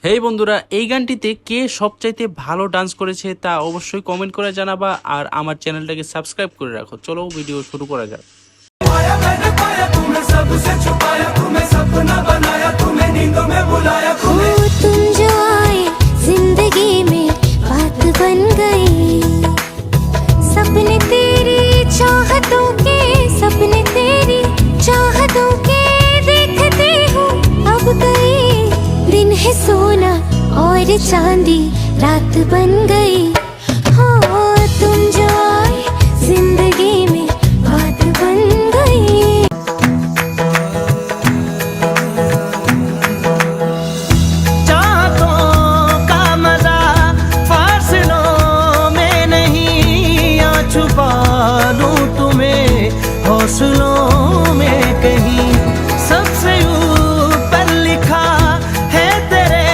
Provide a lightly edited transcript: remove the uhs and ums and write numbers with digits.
হেই বন্ধুরা, এই গানটিতে কে সবচাইতে ভালো ডান্স করেছে তা অবশ্যই কমেন্ট করে জানাবা আর আমার চ্যানেলটাকে সাবস্ক্রাইব করে রাখো। চলো ভিডিও শুরু করা যাক। तुम जो आए जिंदगी में बात बन गई, सपने तेरी चाहतों के, सपने तेरी चाहतों के देखते हो अब गई। दिन है सोना और चांदी रात बन गई। हो तुम जो आए जिंदगी में बात बन गई। छुपा लूं तुम्हें हौसलों